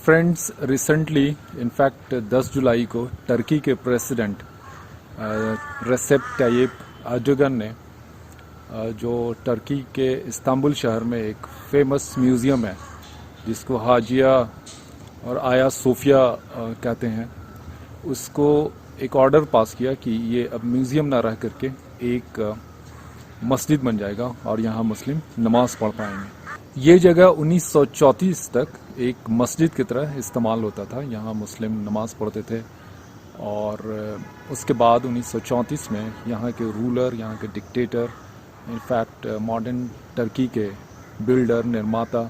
Friends recently in fact 10 जुलाई को Turkey के president Recep तायिप Erdogan ने जो टर्की के इस्तांबुल शहर में एक फेमस म्यूज़ियम है जिसको हाजिया और आया सोफिया कहते हैं, उसको एक ऑर्डर पास किया कि ये अब म्यूज़ियम ना रह करके एक मस्जिद बन जाएगा और यहाँ मुस्लिम नमाज पढ़ पाएंगे। ये जगह 1934 तक एक मस्जिद की तरह इस्तेमाल होता था, यहाँ मुस्लिम नमाज पढ़ते थे। और उसके बाद 1934 में यहाँ के रूलर, यहाँ के डिक्टेटर, इनफैक्ट मॉडर्न टर्की के बिल्डर, निर्माता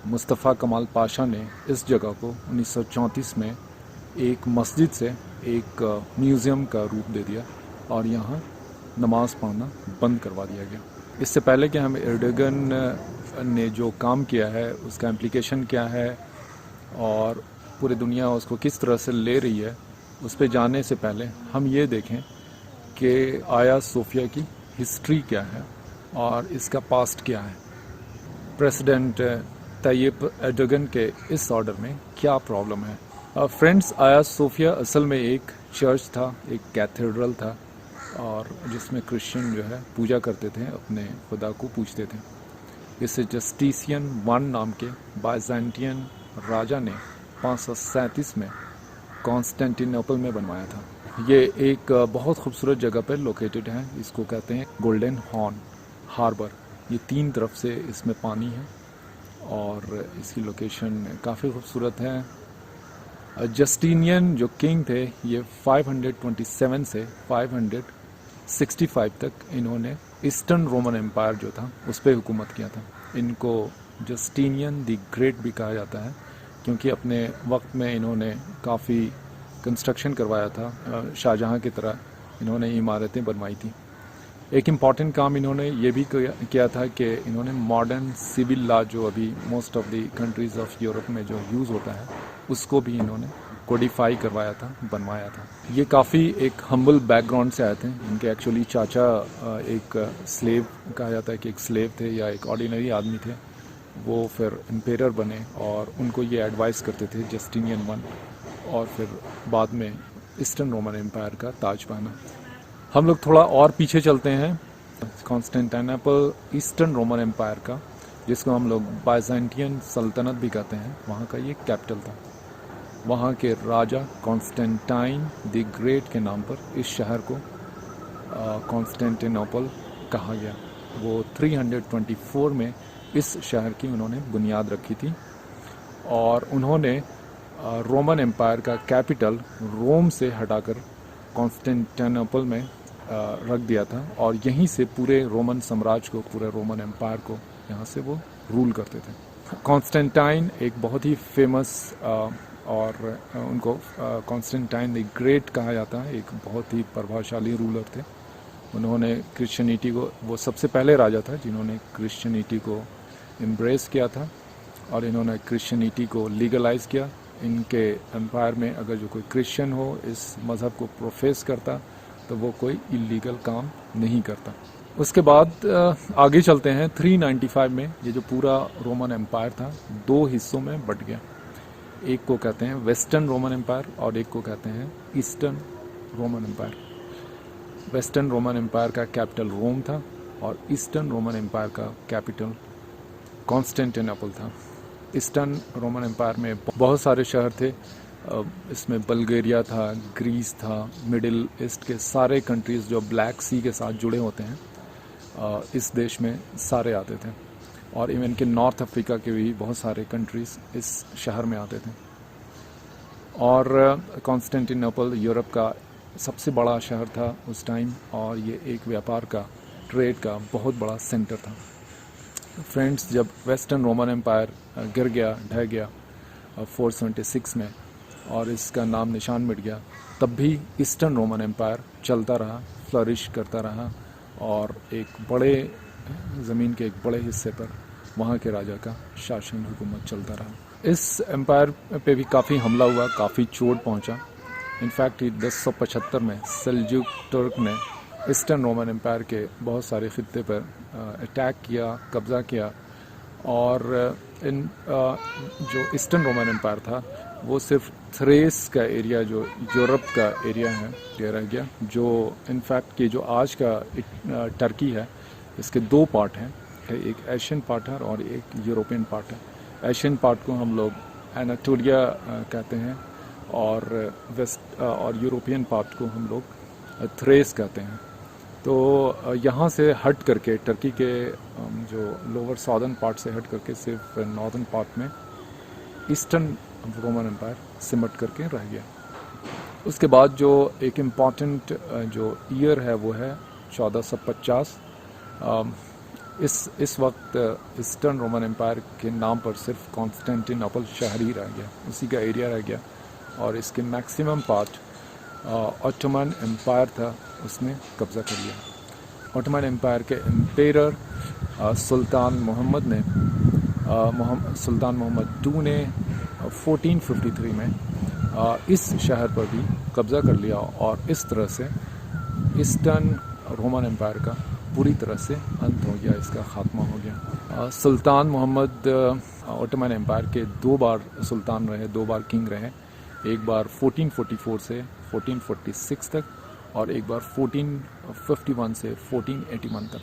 मुस्तफ़ा कमाल पाशा ने इस जगह को 1934 में एक मस्जिद से एक म्यूज़ियम का रूप दे दिया और यहाँ नमाज पढ़ना बंद करवा दिया गया। इससे पहले कि हम एर्दोगन ने जो काम किया है उसका इम्प्लीकेशन क्या है और पूरी दुनिया उसको किस तरह से ले रही है, उस पर जाने से पहले हम ये देखें कि आया सोफिया की हिस्ट्री क्या है और इसका पास्ट क्या है। प्रेसिडेंट तायिप एर्दोगन के इस ऑर्डर में क्या प्रॉब्लम है। फ्रेंड्स, आया सोफिया असल में एक चर्च था, एक कैथेड्रल था और जिसमें क्रिश्चियन जो है पूजा करते थे, अपने खुदा को पूजते थे। इसे जस्टिसियन वन नाम के बाइजेंटियन राजा ने 537 में कॉन्स्टेंटिनोपल में बनवाया था। ये एक बहुत खूबसूरत जगह पर लोकेटेड है, इसको कहते हैं गोल्डन हॉर्न हार्बर। ये 3 तरफ से इसमें पानी है और इसकी लोकेशन काफ़ी खूबसूरत है। जस्टिनियन जो किंग थे, ये 527 से 565 तक इन्होंने ईस्टर्न रोमन एम्पायर जो था उस पर हुकूमत किया था। इनको जस्टिनियन द ग्रेट भी कहा जाता है क्योंकि अपने वक्त में इन्होंने काफ़ी कंस्ट्रक्शन करवाया था, शाहजहाँ की तरह इन्होंने इमारतें बनवाई थी। एक इम्पॉर्टेंट काम इन्होंने ये भी किया था कि इन्होंने मॉडर्न सिविल लॉ जो अभी most of the countries of Europe में जो यूज़ होता है उसको भी इन्होंने कोडिफाई करवाया था, बनवाया था। ये काफ़ी एक हम्बल बैकग्राउंड से आए थे। इनके एक्चुअली चाचा एक स्लेव, कहा जाता है कि एक स्लेव थे या एक ऑर्डिनरी आदमी थे, वो फिर एम्पेरर बने और उनको ये एडवाइस करते थे जस्टिनियन वन, और फिर बाद में ईस्टर्न रोमन एम्पायर का ताज पहना। हम लोग थोड़ा और पीछे चलते हैं। कॉन्स्टेंटिनोपल ईस्टर्न रोमन एम्पायर का, जिसको हम लोग बाइजेंटियन सल्तनत भी कहते हैं, वहाँ का ये कैपिटल था। वहाँ के राजा कॉन्स्टेंटाइन द ग्रेट के नाम पर इस शहर को कॉन्स्टेंटिनोपल कहा गया। वो 324 में इस शहर की उन्होंने बुनियाद रखी थी और उन्होंने रोमन एम्पायर का कैपिटल रोम से हटाकर कॉन्स्टेंटिनोपल में रख दिया था और यहीं से पूरे रोमन साम्राज्य को, पूरे रोमन एम्पायर को यहाँ से वो रूल करते थे। कॉन्स्टेंटाइन एक बहुत ही फेमस और उनको कॉन्स्टेंटाइन द ग्रेट कहा जाता है, एक बहुत ही प्रभावशाली रूलर थे। उन्होंने क्रिश्चियनिटी को, वो सबसे पहले राजा था जिन्होंने क्रिश्चियनिटी को एम्ब्रेस किया था और इन्होंने क्रिश्चियनिटी को लीगलाइज किया। इनके एम्पायर में अगर जो कोई क्रिश्चियन हो, इस मज़हब को प्रोफेस करता, तो वो कोई इलीगल काम नहीं करता। उसके बाद आगे चलते हैं। 395 में ये जो पूरा रोमन एम्पायर था 2 हिस्सों में बट गया। एक को कहते हैं वेस्टर्न रोमन एम्पायर और एक को कहते हैं Eastern Roman Empire. Western Roman Empire का कैपिटल रोम था और ईस्टर्न रोमन एम्पायर का कैपिटल कॉन्स्टेंटिनोपल था। ईस्टर्न रोमन एम्पायर में बहुत सारे शहर थे, इसमें बल्गेरिया था, ग्रीस था, मिडिल ईस्ट के सारे कंट्रीज़ जो ब्लैक सी के साथ जुड़े होते हैं, इस देश में सारे आते थे और इवन के नॉर्थ अफ्रीका के भी बहुत सारे कंट्रीज़ इस शहर में आते थे। और कॉन्स्टेंटिनोपल यूरोप का सबसे बड़ा शहर था उस टाइम और ये एक व्यापार का, ट्रेड का बहुत बड़ा सेंटर था। फ्रेंड्स, जब वेस्टर्न रोमन एम्पायर गिर गया, ढह गया 476 में और इसका नाम निशान मिट गया, तब भी ईस्टर्न रोमन एम्पायर चलता रहा, फ्लरिश करता रहा और एक बड़े ज़मीन के एक बड़े हिस्से पर वहाँ के राजा का शासन, हुकूमत चलता रहा। इस एम्पायर पे भी काफ़ी हमला हुआ, काफ़ी चोट पहुँचा। इनफैक्ट 1075 में सेल्जुक तुर्क ने ईस्टर्न रोमन एम्पायर के बहुत सारे खित्ते पर अटैक किया, कब्ज़ा किया और जो ईस्टर्न रोमन एम्पायर था वो सिर्फ थ्रेस का एरिया, जो यूरोप का एरिया है, ये रह गया। जो इनफैक्ट कि जो आज का टर्की है, इसके दो पार्ट हैं, एक एशियन पार्ट है और एक यूरोपियन पार्ट है। एशियन पार्ट को हम लोग एनाटोलिया कहते हैं और वेस्ट और यूरोपियन पार्ट को हम लोग थ्रेस कहते हैं। तो यहाँ से हट करके टर्की के जो लोअर साउदर्न पार्ट से हट करके सिर्फ नॉर्दर्न पार्ट में ईस्टर्न रोमन एम्पायर सिमट करके रह गया। उसके बाद जो एक इम्पॉर्टेंट जो ईयर है वो है 1450। इस वक्त ईस्टर्न रोमन एम्पायर के नाम पर सिर्फ कॉन्स्टेंटिनोपल शहर ही रह गया, उसी का एरिया रह गया और इसके मैक्सिमम पार्ट ऑटोमन एम्पायर था, उसने कब्ज़ा कर लिया। ऑटोमन एम्पायर के एम्पेरर सुल्तान मोहम्मद II ने 1453 में इस शहर पर भी कब्ज़ा कर लिया और इस तरह से ईस्टर्न रोमन एम्पायर का पूरी तरह से अंत हो गया, इसका ख़ात्मा हो गया। सुल्तान मोहम्मद ऑटोमन एम्पायर के दो बार सुल्तान रहे, दो बार किंग रहे। एक बार 1444 से 1446 तक और एक बार 1451 से 1481 तक।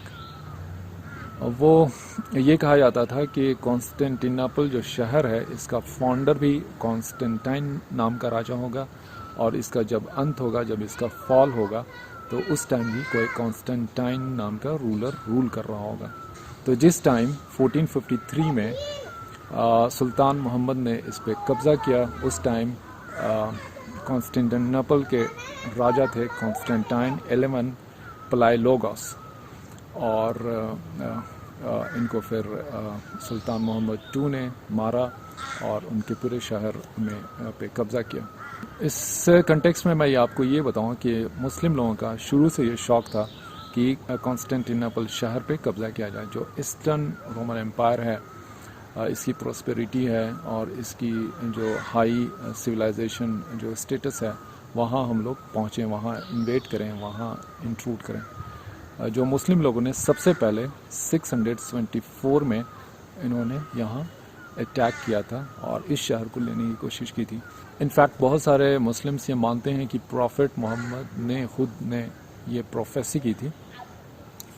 वो ये कहा जाता था कि कॉन्स्टेंटिनोपल जो शहर है, इसका फाउंडर भी कॉन्स्टेंटाइन नाम का राजा होगा और इसका जब अंत होगा, जब इसका फॉल होगा, तो उस टाइम भी कोई कॉन्स्टेंटाइन नाम का रूलर रूल कर रहा होगा। तो जिस टाइम 1453 में सुल्तान मोहम्मद ने इस पर कब्ज़ा किया, उस टाइम कॉन्स्टेंटिनोपल के राजा थे कॉन्स्टेंटाइन 11 पलाइलोगोस और इनको फिर सुल्तान मोहम्मद II ने मारा और उनके पूरे शहर में पे कब्ज़ा किया। इस कंटेक्स्ट में मैं आपको ये बताऊं कि मुस्लिम लोगों का शुरू से ये शौक़ था कि कॉन्स्टेंटिनोपल शहर पे कब्ज़ा किया जाए। जो ईस्टर्न रोमन एम्पायर है, इसकी प्रॉस्पेरिटी है और इसकी जो हाई सिविलाइजेशन जो स्टेटस है, वहाँ हम लोग पहुँचें, वहाँ इन्वेट करें, वहाँ इंट्रूड करें। जो मुस्लिम लोगों ने सबसे पहले 674 में इन्होंने यहाँ अटैक किया था और इस शहर को लेने की कोशिश की थी। इनफैक्ट बहुत सारे मुस्लिम्स ये मानते हैं कि प्रॉफिट मोहम्मद ने खुद ने ये प्रोफेसी की थी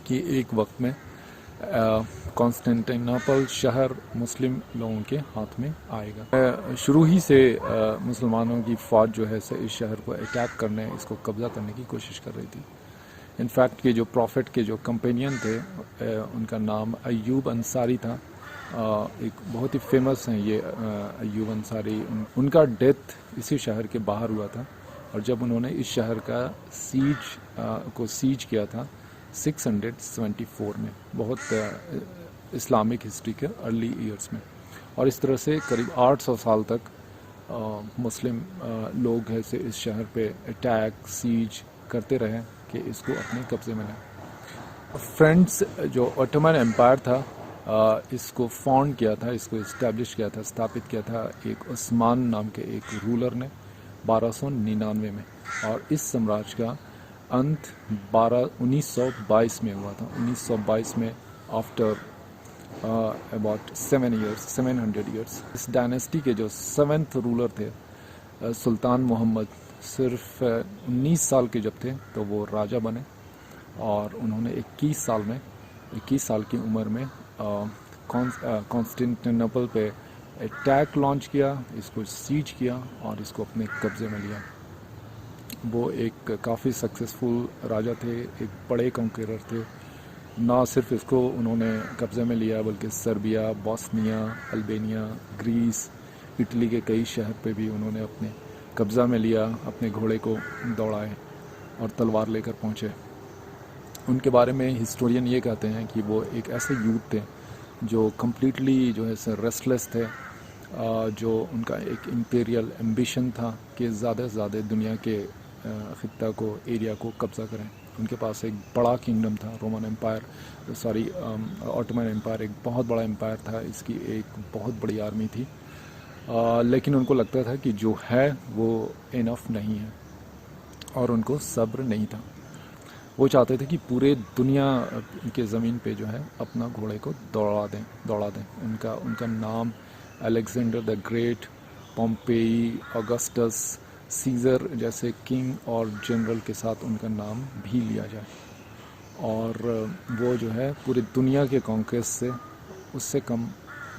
कि एक वक्त में कॉन्स्टेंटिनोपल शहर मुस्लिम लोगों के हाथ में आएगा। शुरू ही से मुसलमानों की फ़ौज जो है इस शहर को अटैक करने, इसको कब्ज़ा करने की कोशिश कर रही थी। इनफैक्ट कि जो प्रॉफिट के जो कंपेनियन थे, उनका नाम अय्यूब अंसारी था। एक बहुत ही फेमस हैं ये अय्यूब अंसारी। उनका डेथ इसी शहर के बाहर हुआ था और जब उन्होंने इस शहर का सीज किया था 674 में, बहुत इस्लामिक हिस्ट्री के अर्ली ईयर्स में। और इस तरह से करीब 800 साल तक मुस्लिम लोग हैं से इस शहर पे अटैक सीज करते रहे कि इसको अपने कब्ज़े में लें। फ्रेंड्स, जो ऑटोमन एम्पायर था, इसको फाउंड किया था, इसको इस्टेब्लिश किया था, स्थापित किया था एक उस्मान नाम के एक रूलर ने 1299 में, और इस साम्राज्य का अंत 1922 में हुआ था। 1922 में आफ्टर अबाउट 700 ईयर्स इस डायनेस्टी के जो 7th रूलर थे सुल्तान मोहम्मद, सिर्फ 19 साल के जब थे तो वो राजा बने और उन्होंने 21 साल की उम्र में कॉन्स्टेंटिनोपल पे अटैक लॉन्च किया, इसको सीज किया और इसको अपने कब्ज़े में लिया। वो एक काफ़ी सक्सेसफुल राजा थे, एक बड़े कॉन्करर थे। ना सिर्फ इसको उन्होंने कब्ज़े में लिया बल्कि Serbia, Bosnia, Albania, Greece, Italy के कई शहर पे भी उन्होंने अपने कब्ज़ा में लिया, अपने घोड़े को दौड़ाए और तलवार लेकर पहुँचे। उनके बारे में हिस्टोरियन ये कहते हैं कि वो एक ऐसे यूथ थे जो कम्प्लीटली जो है रेस्टलेस थे, जो उनका एक इम्पीरियल एम्बिशन था कि ज़्यादा से ज़्यादा दुनिया के ख़ित्ता को, एरिया को कब्ज़ा करें। उनके पास एक बड़ा किंगडम था, रोमन एम्पायर, ऑटोमन एम्पायर एक बहुत बड़ा एम्पायर था, इसकी एक बहुत बड़ी आर्मी थी, लेकिन उनको लगता था कि जो है वो इनफ नहीं है और उनको सब्र नहीं था। वो चाहते थे कि पूरे दुनिया के ज़मीन पे जो है अपना घोड़े को दौड़ा दें। उनका उनका नाम Alexander the Great, Pompeii, Augustus, Caesar जैसे किंग और जनरल के साथ उनका नाम भी लिया जाए। और वो जो है पूरी दुनिया के कॉन्क्वेस्ट से उससे कम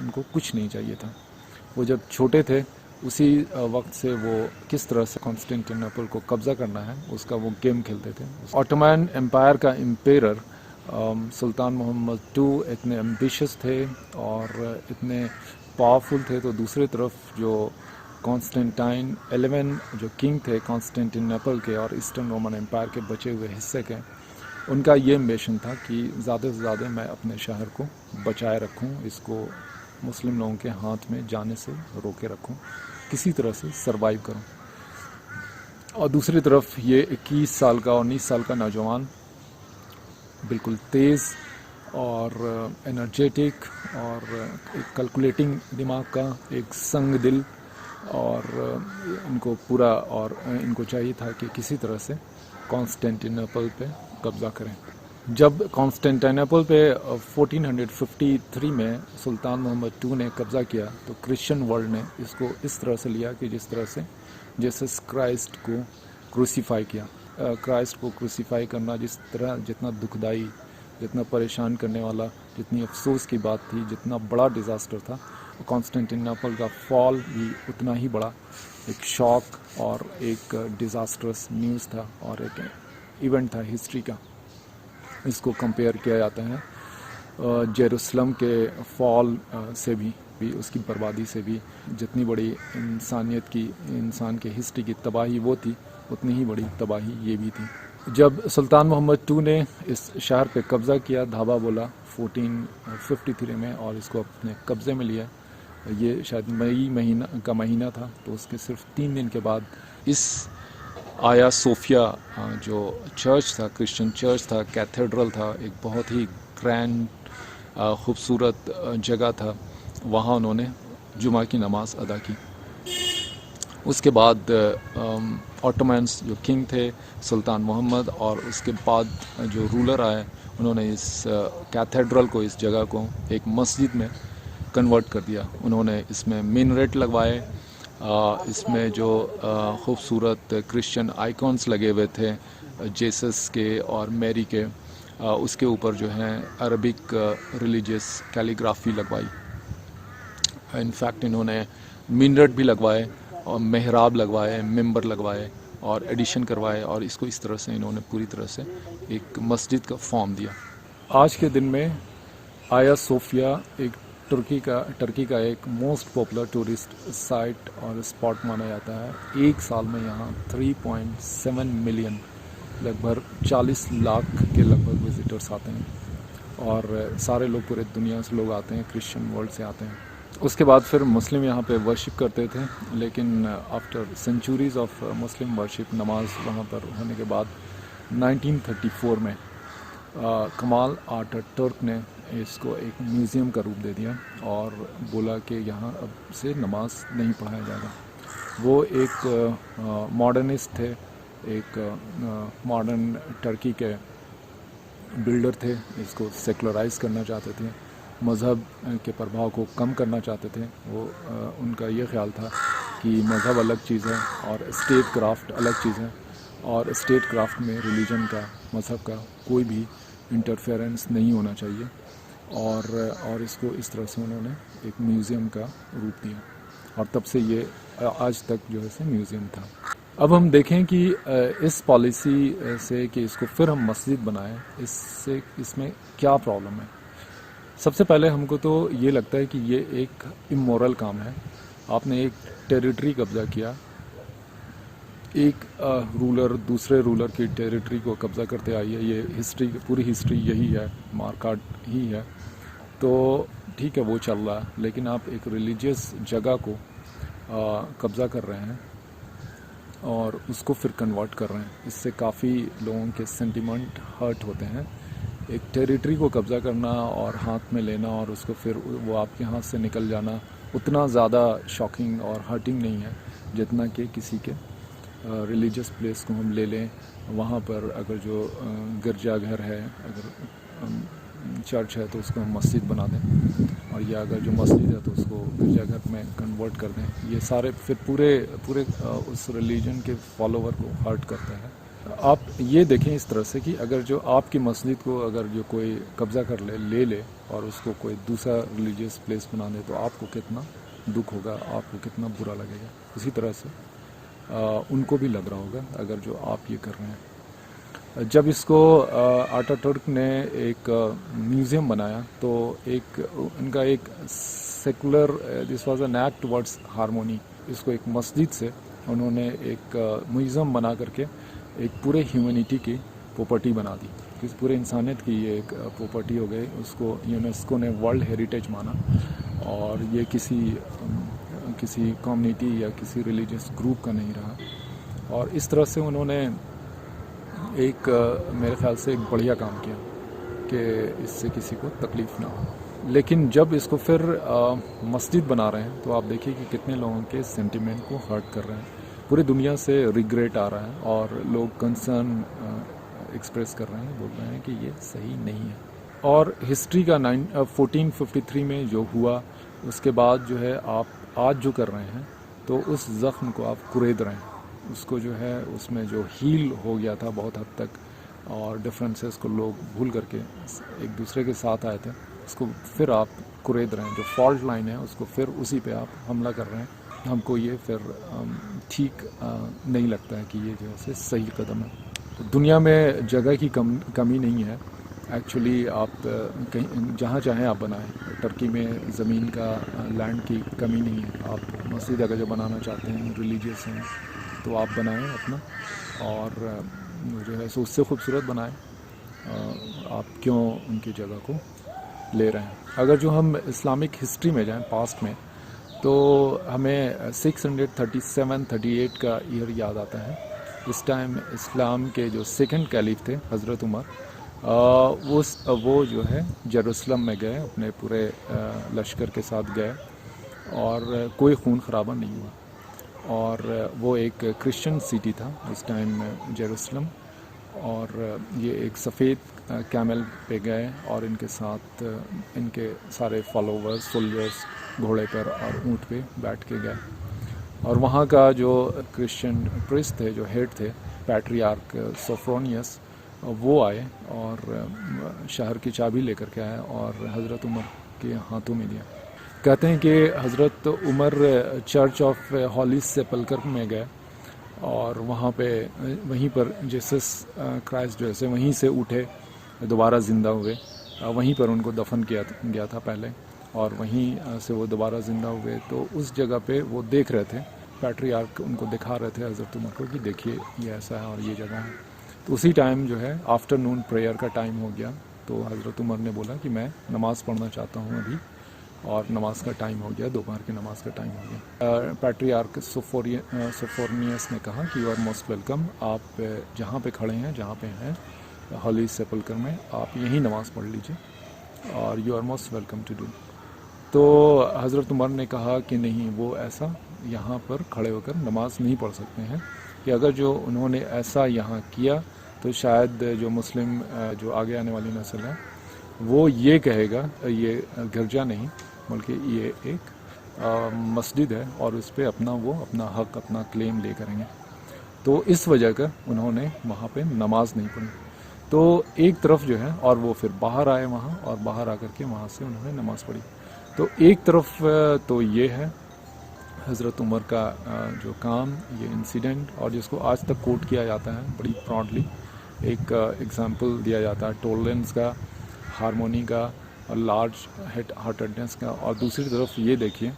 उनको कुछ नहीं चाहिए था। वो जब छोटे थे उसी वक्त से वो किस तरह से कॉन्स्टेंटिनोपल को कब्ज़ा करना है उसका वो गेम खेलते थे। ऑटोमन एम्पायर का एम्पेरर सुल्तान मोहम्मद टू इतने एम्बिशियस थे और इतने पावरफुल थे, तो दूसरी तरफ जो कॉन्स्टेंटाइन 11 जो किंग थे कॉन्स्टेंटिनोपल के और ईस्टर्न रोमन एम्पायर के बचे हुए हिस्से के, उनका ये एम्बिशन था कि ज़्यादा से ज़्यादा मैं अपने शहर को बचाए रखूं, इसको मुस्लिम लोगों के हाथ में जाने से रोके रखूं, किसी तरह से सरवाइव करूं। और दूसरी तरफ ये 21 साल का 19 साल का नौजवान बिल्कुल तेज़ और एनर्जेटिक और एक कैलकुलेटिंग दिमाग का, एक संग दिल, और इनको पूरा और इनको चाहिए था कि किसी तरह से कॉन्स्टेंटिनोपल पे कब्ज़ा करें। जब कॉन्स्टेंटिनोपल पे 1453 में सुल्तान मोहम्मद टू ने कब्ज़ा किया तो क्रिश्चियन वर्ल्ड ने इसको इस तरह से लिया कि जिस तरह से जीसस क्राइस्ट को क्रूसीफाई किया। क्राइस्ट को क्रूसीफाई करना जिस तरह जितना दुखदाई, जितना परेशान करने वाला, जितनी अफसोस की बात थी, जितना बड़ा डिज़ास्टर था, कॉन्स्टेंटिनोपल का फॉल भी उतना ही बड़ा एक शॉक और एक डिज़ास्टरस न्यूज़ था और एक इवेंट था हिस्ट्री का। इसको कंपेयर किया जाता है जेरूसलम के फॉल से भी उसकी बर्बादी से भी। जितनी बड़ी इंसान के हिस्ट्री की तबाही वो थी, उतनी ही बड़ी तबाही ये भी थी। जब सुल्तान मोहम्मद टू ने इस शहर पे कब्ज़ा किया, धाबा बोला 1453 में, और इसको अपने कब्ज़े में लिया, ये शायद मई महीना था, तो उसके सिर्फ 3 दिन के बाद इस आया सोफिया जो चर्च था, क्रिश्चियन चर्च था, कैथेड्रल था, एक बहुत ही ग्रैंड खूबसूरत जगह था, वहाँ उन्होंने जुमा की नमाज अदा की। उसके बाद ऑटोमन्स जो किंग थे सुल्तान मोहम्मद, और उसके बाद जो रूलर आए, उन्होंने इस कैथेड्रल को, इस जगह को एक मस्जिद में कन्वर्ट कर दिया। उन्होंने इसमें मिनरेट लगवाए, इसमें जो खूबसूरत क्रिश्चियन आइकॉन्स लगे हुए थे जेसस के और मैरी के, उसके ऊपर जो है अरबिक रिलीजियस कैलीग्राफी लगवाई। इनफैक्ट इन्होंने मिनरेट भी लगवाए और मेहराब लगवाए, मेंबर लगवाए और एडिशन करवाए, और इसको इस तरह से इन्होंने पूरी तरह से एक मस्जिद का फॉर्म दिया। आज के दिन में आया सोफिया एक टर्की का एक मोस्ट पॉपुलर टूरिस्ट साइट और स्पॉट माना जाता है। एक साल में यहाँ 3.7 मिलियन, लगभग 40 लाख के लगभग विजिटर्स आते हैं, और सारे लोग, पूरे दुनिया से लोग आते हैं, क्रिश्चियन वर्ल्ड से आते हैं। उसके बाद फिर मुस्लिम यहाँ पे वर्शिप करते थे, लेकिन after centuries of Muslim worship, नमाज वहाँ पर होने के बाद 1934 में कमाल अतातुर्क ने इसको एक म्यूज़ियम का रूप दे दिया और बोला कि यहाँ अब से नमाज नहीं पढ़ाया जाएगा। वो एक मॉडर्निस्ट थे, एक मॉडर्न टर्की के बिल्डर थे, इसको सेकुलराइज करना चाहते थे, मज़हब के प्रभाव को कम करना चाहते थे। वो उनका ये ख्याल था कि मज़हब अलग चीज़ है और स्टेट क्राफ्ट अलग चीज़ है, और स्टेट क्राफ्ट में रिलीजन का, मज़हब का कोई भी इंटरफेरेंस नहीं होना चाहिए, और इसको इस तरह से उन्होंने एक म्यूज़ियम का रूप दिया, और तब से ये आज तक जो है से म्यूज़ियम था। अब हम देखें कि इस पॉलिसी से कि इसको फिर हम मस्जिद बनाएं, इसमें क्या प्रॉब्लम है। सबसे पहले हमको तो ये लगता है कि ये एक इमोरल काम है। आपने एक टेरिटरी कब्ज़ा किया, एक रूलर दूसरे रूलर की टेरिटरी को कब्ज़ा करते आई है, ये हिस्ट्री, पूरी हिस्ट्री यही है, मार्काट ही है, तो ठीक है वो चल रहा है। लेकिन आप एक रिलीजियस जगह को कब्ज़ा कर रहे हैं और उसको फिर कन्वर्ट कर रहे हैं, इससे काफ़ी लोगों के सेंटिमेंट हर्ट होते हैं। एक टेरिटरी को कब्ज़ा करना और हाथ में लेना और उसको फिर वो आपके हाथ से निकल जाना उतना ज़्यादा शॉकिंग और हर्टिंग नहीं है जितना कि किसी के रिलीजियस प्लेस को हम ले लें, वहाँ पर अगर जो गिरजाघर है, अगर चर्च है तो उसको हम मस्जिद बना दें, और या अगर जो मस्जिद है तो उसको गिरजाघर में कन्वर्ट कर दें। ये सारे फिर पूरे उस रिलीजन के फॉलोवर को हर्ट करता है। आप ये देखें इस तरह से कि अगर जो आपकी मस्जिद को अगर जो कोई कब्ज़ा कर ले और उसको कोई दूसरा रिलीजियस प्लेस बना दे, तो आपको कितना दुख होगा, आपको कितना बुरा लगेगा। उसी तरह से उनको भी लग रहा होगा अगर जो आप ये कर रहे हैं। जब इसको आटातुर्क ने एक म्यूज़ियम बनाया तो इनका एक secular, this was an act towards harmony. इसको एक मस्जिद से उन्होंने एक म्यूज़ियम बना करके एक पूरे ह्यूमैनिटी की प्रॉपर्टी बना दी, इस पूरे इंसानियत की ये एक प्रॉपर्टी हो गई। उसको यूनेस्को ने वर्ल्ड हेरिटेज माना, और ये किसी कम्युनिटी या किसी रिलीजियस ग्रुप का नहीं रहा। और इस तरह से उन्होंने एक मेरे ख्याल से एक बढ़िया काम किया कि इससे किसी को तकलीफ़ ना हो। लेकिन जब इसको फिर मस्जिद बना रहे हैं तो आप देखिए कि कितने लोगों के सेंटिमेंट को हर्ट कर रहे हैं। पूरी दुनिया से रिग्रेट आ रहा है और लोग कंसर्न एक्सप्रेस कर रहे हैं, बोल रहे हैं कि ये सही नहीं है। और हिस्ट्री का 1453 में जो हुआ, उसके बाद जो है आप आज जो कर रहे हैं तो उस ज़ख्म को आप कुरेद रहे हैं, उसको जो है उसमें जो हील हो गया था बहुत हद तक, और डिफरेंसेस को लोग भूल करके एक दूसरे के साथ आए थे, उसको फिर आप कुरेद रहे हैं। जो फॉल्ट लाइन है उसको फिर उसी पे आप हमला कर रहे हैं। हमको ये फिर ठीक नहीं लगता है कि ये जो है सही कदम है। तो दुनिया में जगह की कमी नहीं है एक्चुअली। आप कहीं जहाँ चाहें आप बनाएं। टर्की में ज़मीन का, लैंड की कमी नहीं है। आप मस्जिद अगर जो बनाना चाहते हैं, रिलीजियस हैं, तो आप बनाएं अपना, और जो है सो उससे खूबसूरत बनाएं। आप क्यों उनकी जगह को ले रहे हैं। अगर जो हम इस्लामिक हिस्ट्री में जाएं, पास्ट में, तो हमें 637-38 का ईयर याद आता है। इस टाइम इस्लाम के जो सेकंड कैलिफ थे हज़रत उमर, वो जो है जेरूसलम में गए, अपने पूरे लश्कर के साथ गए, और कोई खून खराबा नहीं हुआ। और वो एक क्रिश्चियन सिटी था उस टाइम जेरूसलम, और ये एक सफ़ेद कैमल पे गए, और इनके साथ इनके सारे फॉलोवर्स, सोल्जर्स घोड़े पर और ऊँट पे बैठ के गए। और वहाँ का जो क्रिश्चियन प्रिस्ट थे, जो हेड थे, पैट्रियार्क सोफ्रोनियस, वो आए और शहर की चाबी लेकर के आए और हज़रत उमर के हाथों में दिया। कहते हैं कि हज़रत उमर चर्च ऑफ हॉली सेपल्कर में गए, और वहाँ पे वहीं पर जीसस क्राइस्ट जो है वहीं से उठे, दोबारा ज़िंदा हुए। वहीं पर उनको दफन किया गया था पहले, और वहीं से वो दोबारा ज़िंदा हुए। तो उस जगह पे वो देख रहे थे, पैट्रियार्क उनको दिखा रहे थे हज़रत उमर को कि देखिए ये ऐसा है और ये जगह है। तो उसी टाइम जो है आफ्टरनून प्रेयर का टाइम हो गया, तो हज़रत उमर ने बोला कि मैं नमाज़ पढ़ना चाहता हूँ अभी, और नमाज का टाइम हो गया, दोपहर की नमाज का टाइम हो गया। पैट्रियार्क सोफोनियस ने कहा कि यू आर मोस्ट वेलकम, आप जहाँ पे खड़े हैं, जहाँ पे हैं हॉली सेपल्कर में, आप यहीं नमाज़ पढ़ लीजिए, और you are most welcome to do. तो हज़रत उमर ने कहा कि नहीं, वो ऐसा यहाँ पर खड़े होकर नमाज नहीं पढ़ सकते हैं, कि अगर जो उन्होंने ऐसा यहाँ किया तो शायद जो मुस्लिम जो आगे आने वाली नस्ल है वो ये कहेगा ये गिरजा नहीं बल्कि ये एक मस्जिद है, और उस पर अपना हक, अपना क्लेम ले करेंगे। तो इस वजह का उन्होंने वहाँ पे नमाज नहीं पढ़ी। तो एक तरफ जो है, और वो फिर बाहर आए वहाँ, और बाहर आकर के वहाँ से उन्होंने नमाज पढ़ी। तो एक तरफ तो ये है हज़रत उमर का जो काम, ये इंसिडेंट, और जिसको आज तक कोट किया जाता है बड़ी प्राउडली। एक एग्जांपल दिया जाता है टॉलरेंस का, हारमोनी का, और लार्ज हार्टेडनेस का। और दूसरी तरफ ये देखिए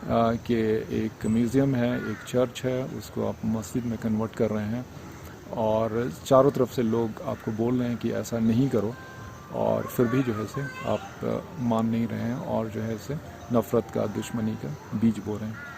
कि एक म्यूज़ियम है, एक चर्च है, उसको आप मस्जिद में कन्वर्ट कर रहे हैं, और चारों तरफ से लोग आपको बोल रहे हैं कि ऐसा नहीं करो, और फिर भी जो है से आप मान नहीं रहे हैं, और जो है से नफ़रत का, दुश्मनी का बीज बो रहे हैं।